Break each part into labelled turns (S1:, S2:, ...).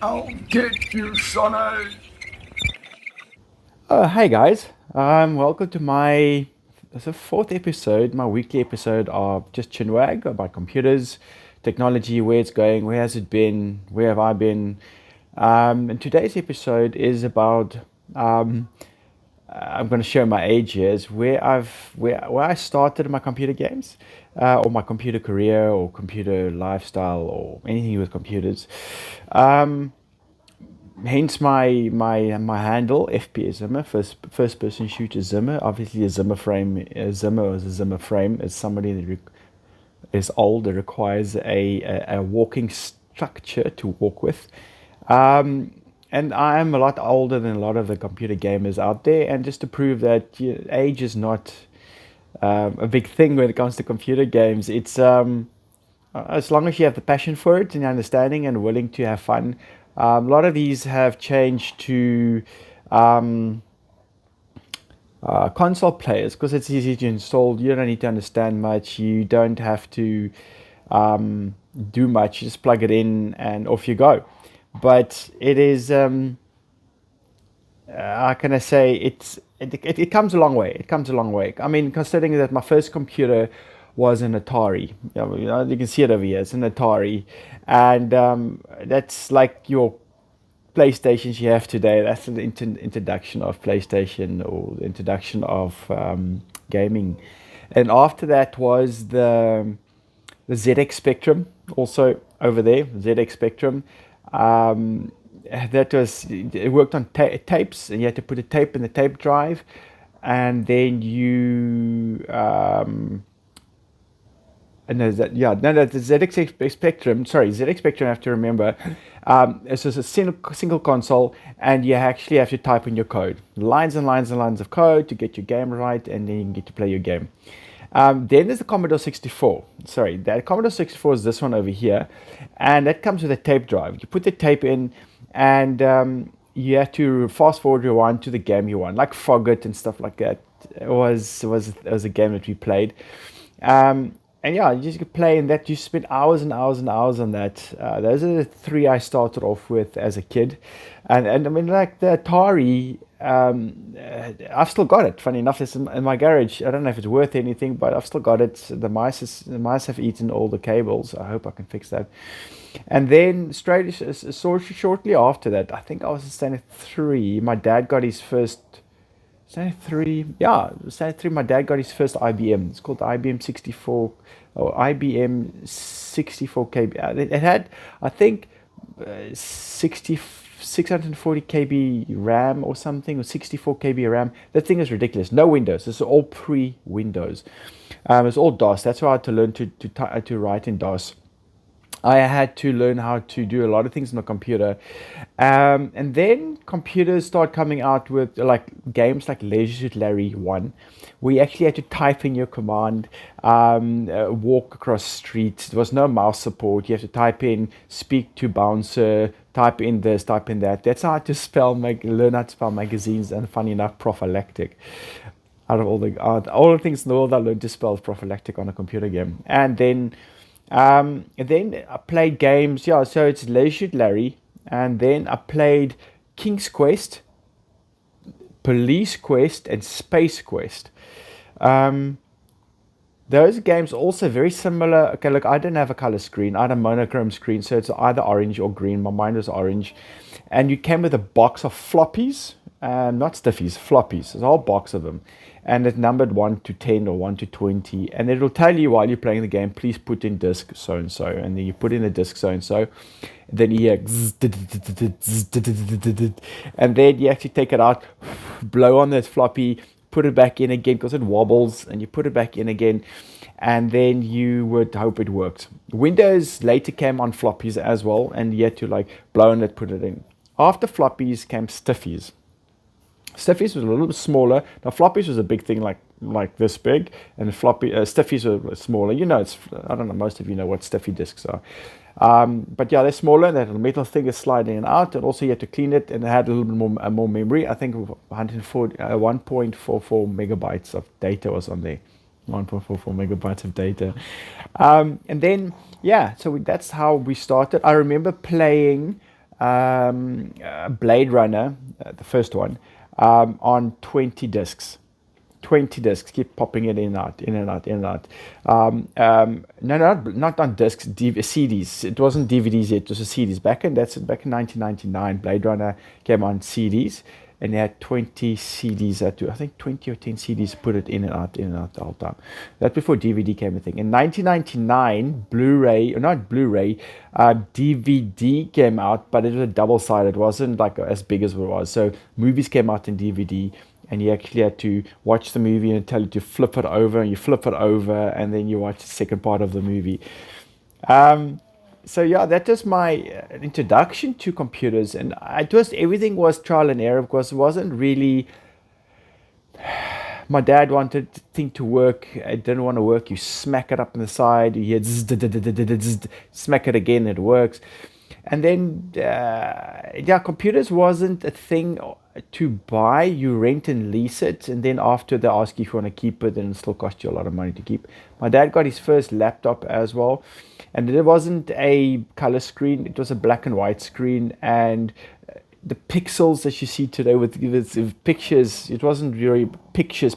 S1: I'll get you, Sonny.
S2: Hey guys, welcome to my it's the fourth episode, my weekly episode of just Chinwag about computers, technology, where it's going, where has it been, where have I been. And today's episode is about um, I'm going to show my age here, is where I started my computer games, or my computer career, or computer lifestyle, or anything with computers. Um, Hence my handle FPS Zimmer, first person shooter Zimmer. Obviously a Zimmer frame, a Zimmer is a Zimmer frame. Is somebody that is old that requires a walking structure to walk with. Um, and I am a lot older than a lot of the computer gamers out there. And just to prove that age is not a big thing when it comes to computer games, it's as long as you have the passion for it and understanding and willing to have fun. A lot of these have changed to um, console players because it's easy to install. You don't need to understand much. You don't have to do much. You just plug it in and off you go. But it is, how can I say, it comes a long way. It comes a long way. I mean, considering that my first computer was an Atari. You can see it over here. It's an Atari, and that's like your PlayStations you have today. That's the introduction of PlayStation or the introduction of gaming. And after that was the ZX Spectrum, also over there, ZX Spectrum. Um, that was it worked on tapes, and you had to put a tape in the tape drive, and then you no, no, the ZX Spectrum. Sorry, ZX Spectrum. I have to remember. It's just a single console, and you actually have to type in your code, lines and lines and lines of code to get your game right, and then you can get to play your game. Then there's the Commodore 64. Sorry, that Commodore 64 is this one over here, and that comes with a tape drive. You put the tape in, and you have to fast forward rewind to the game you want, like Frogget and stuff like that. It was a game that we played. And yeah, you just could play in that. You spend hours and hours and hours on that. Those are the three I started off with as a kid, and I mean like the Atari. I've still got it. Funny enough, it's in my garage. I don't know if it's worth anything, but I've still got it. The mice have eaten all the cables. I hope I can fix that. And then shortly after that, I think I was in standard three. My dad got his first. Standard three, yeah, standard three. My dad got his first IBM. It's called the IBM 64 or IBM 64 KB. It had, I think, 60, 640 KB RAM or something, or 64 KB RAM. That thing is ridiculous. No Windows. This is all pre-Windows. It's all DOS. That's why I had to learn to write in DOS. I had to learn how to do a lot of things on the computer. And then computers start coming out with like games like Leisure Suit Larry 1. We actually had to type in your command, walk across streets. There was no mouse support. You have to type in, speak to bouncer, type in this, type in that. That's how I had to learn how to spell magazines, and funny enough, prophylactic. Out of all the things in the world, I learned to spell prophylactic on a computer game. And then I played games. Yeah, so it's Leisure Larry, and then I played King's Quest, Police Quest, and Space Quest. Um, those games also very similar. Okay, look, I don't have a color screen. I had a monochrome screen, so it's either orange or green. My mine was orange, and you came with a box of floppies, not stiffies, floppies. There's a whole box of them, and it's numbered 1 to 10 or 1 to 20, and it'll tell you while you're playing the game, please put in disk so and so, and then you put in the disk so and so, then you hear, and then you actually take it out, blow on that floppy, put it back in again because it wobbles, and you put it back in again, and then you would hope it worked. Windows later came on floppies as well, and you had to like blow on it, put it in. After floppies came stiffies. Stiffies was a little bit smaller. Now floppies was a big thing, like this big, and stiffies were smaller. It's, I don't know. Most of you know what stiffy disks are. But yeah, they're smaller. They had a metal thing is sliding in and out, and also you had to clean it, and it had a little bit more memory. I think 1.44 megabytes of data was on there. 1.44 megabytes of data. And then, yeah, so that's how we started. I remember playing. Blade Runner, the first one, on 20 discs. 20 discs, keep popping it in and out, in and out, in and out. No, not on discs, CDs. It wasn't DVDs yet, it was CDs. Back in 1999, Blade Runner came on CDs, and they had 20 CDs. I think 20 or 10 CDs, put it in and out the whole time. That's before DVD came a thing. In 1999, Blu-ray, or not Blu-ray, DVD came out, but it was a double-sided. It wasn't like as big as it was. So movies came out in DVD, and you actually had to watch the movie and tell you to flip it over, and you flip it over, and then you watch the second part of the movie. So yeah, that was my introduction to computers, and everything was trial and error, because it wasn't really. My dad wanted the thing to work. It didn't want to work. You smack it up on the side. You hear smack it again. It works. And then, yeah, computers wasn't a thing to buy. You rent and lease it, and then after they ask you if you want to keep it, and it still costs you a lot of money to keep. My dad got his first laptop as well, and it wasn't a color screen. It was a black and white screen, and the pixels that you see today with pictures, it wasn't really pictures.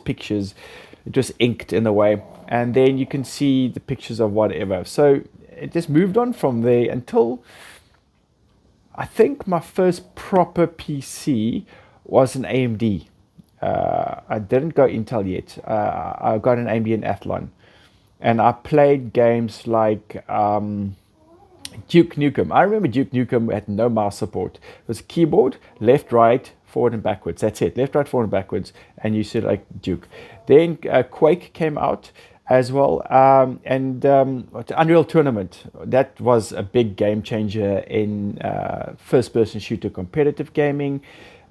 S2: It was inked in a way, and then you can see the pictures of whatever. So it just moved on from there until I think my first proper PC was an AMD. I didn't go Intel yet. I got an AMD in Athlon, and I played games like Duke Nukem. I remember Duke Nukem had no mouse support. It was a keyboard, left, right, forward, and backwards. That's it. Left, right, forward, and backwards. And you said like Duke. Then Quake came out as well, and Unreal Tournament. That was a big game changer in first-person shooter competitive gaming.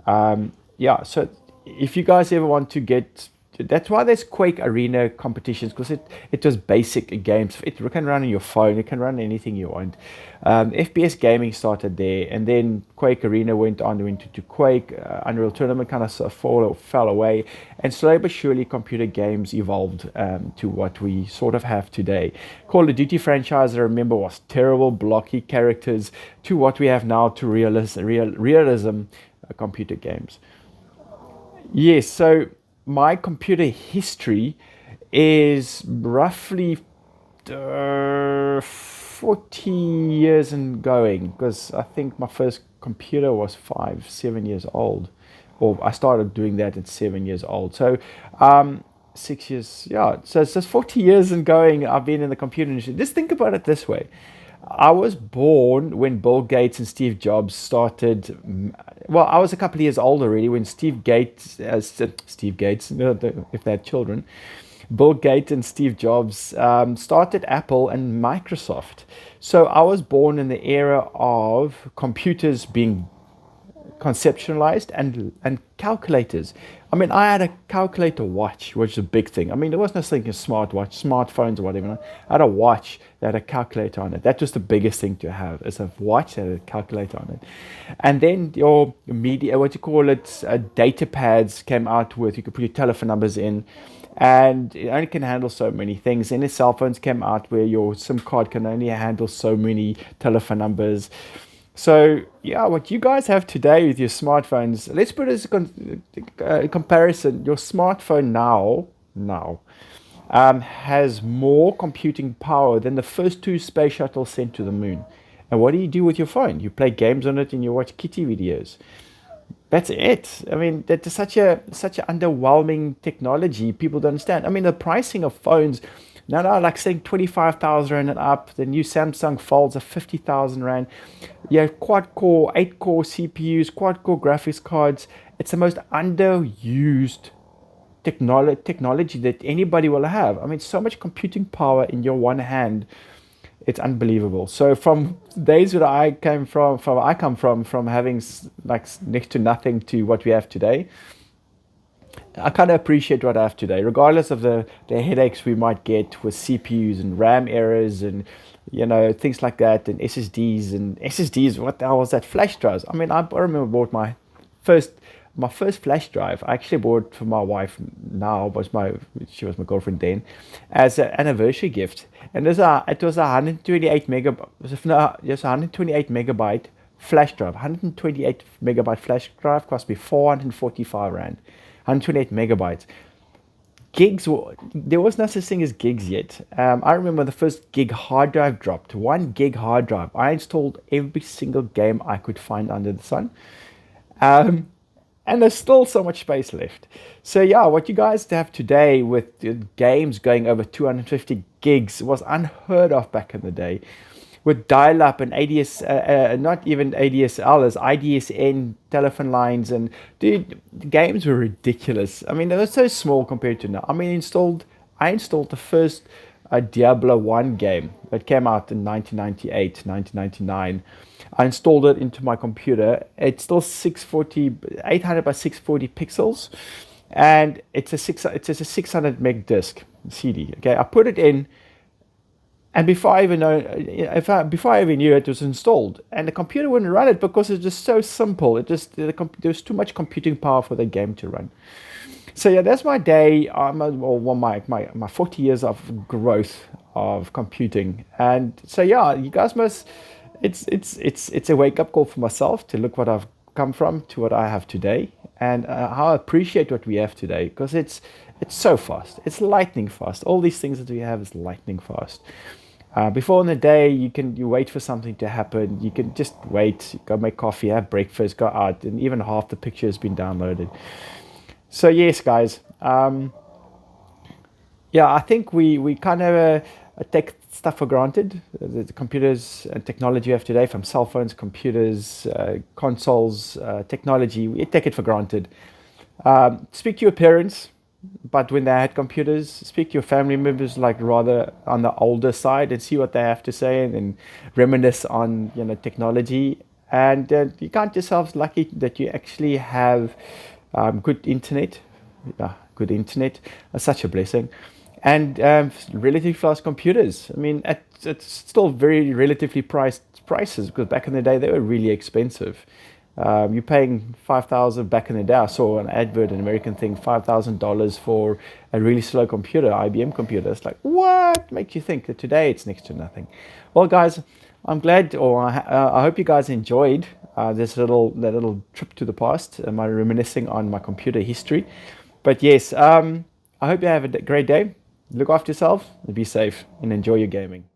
S2: Yeah, so if you guys ever want to get, that's why there's Quake Arena competitions, because it was basic games. It can run on your phone. It can run anything you want. FPS gaming started there, and then Quake Arena went into Quake. Unreal Tournament kind of fell away, and slowly but surely computer games evolved to what we sort of have today. Call of Duty franchise, I remember, was terrible, blocky characters, to what we have now, to realism computer games. Yes, so my computer history is roughly 40 years and going, because I think my first computer was 7 years old, or I started doing that at 7 years old. So 6 years, yeah, so it's just 40 years and going. I've been in the computer industry. Just think about it this way. I was born when Bill Gates and Steve Jobs started. Well, I was a couple of years old already when Steve Gates, if they had children, Bill Gates and Steve Jobs started Apple and Microsoft. So I was born in the era of computers being conceptualized and calculators. I mean, I had a calculator watch, which is a big thing. I mean, there was no thing a smartwatch, smartphones or whatever. I had a watch that had a calculator on it. That was the biggest thing to have, is a watch that had a calculator on it. And then your media, data pads came out with, you could put your telephone numbers in, and it only can handle so many things. And the cell phones came out where your SIM card can only handle so many telephone numbers. So yeah, what you guys have today with your smartphones, let's put it as a comparison. Your smartphone now has more computing power than the first 2 space shuttles sent to the moon. And what do you do with your phone? You play games on it and you watch kitty videos. That's it. I mean, that is such a underwhelming technology. People don't understand. I mean, the pricing of phones now, like saying 25,000 Rand and up. The new Samsung Folds are 50,000 Rand. You have quad-core, 8-core CPUs, quad-core graphics cards. It's the most underused technology that anybody will have. I mean, so much computing power in your one hand. It's unbelievable. So from days that I come from having like next to nothing to what we have today, I kind of appreciate what I have today, regardless of the headaches we might get with CPUs and RAM errors and things like that, and SSDs. What the hell was that? Flash drives. I mean, I remember I bought my first flash drive. I actually bought for my wife now, she was my girlfriend then, as an anniversary gift. And it was 128 megabyte flash drive, 128 megabyte flash drive, cost me 445 Rand. 128 megabytes. Gigs, there was no such thing as gigs yet. I remember the first gig hard drive dropped. 1 gig hard drive. I installed every single game I could find under the sun. And there's still so much space left. So yeah, what you guys have today with games going over 250 gigs was unheard of back in the day. With dial-up and ADS, not even ADSL, as IDSN telephone lines, and dude, the games were ridiculous. I mean, they were so small compared to now. I mean, I installed the first Diablo 1 game that came out in 1998, 1999. I installed it into my computer. It's still 800 by 640 pixels, and it's a 600 meg disc CD. Okay, I put it in, and before I even knew it was installed, and the computer wouldn't run it because it's just so simple. There's too much computing power for the game to run. So yeah, that's my day. My 40 years of growth of computing, and so yeah, you guys must. It's a wake up call for myself to look what I've come from to what I have today, and how I appreciate what we have today, because it's so fast. It's lightning fast. All these things that we have is lightning fast. Before in the day, you wait for something to happen. You can just wait, go make coffee, have breakfast, go out, and even half the picture has been downloaded. So yes, guys. Yeah, I think we kind of take stuff for granted. The computers and technology we have today, from cell phones, computers, consoles, technology, we take it for granted. Speak to your parents, but when they had computers, speak to your family members, like rather on the older side, and see what they have to say, and then reminisce on technology. And you count yourselves lucky that you actually have good internet. Good internet, such a blessing. And relatively fast computers. I mean, it's still very relatively priced prices, because back in the day they were really expensive. You're paying $5,000 back in the day. I saw an advert, an American thing, $5,000 for a really slow computer, IBM computer. It's like, what makes you think that today it's next to nothing? Well, guys, I'm glad, or I hope you guys enjoyed that little trip to the past, my reminiscing on my computer history. But yes, I hope you have a great day. Look after yourself, be safe, and enjoy your gaming.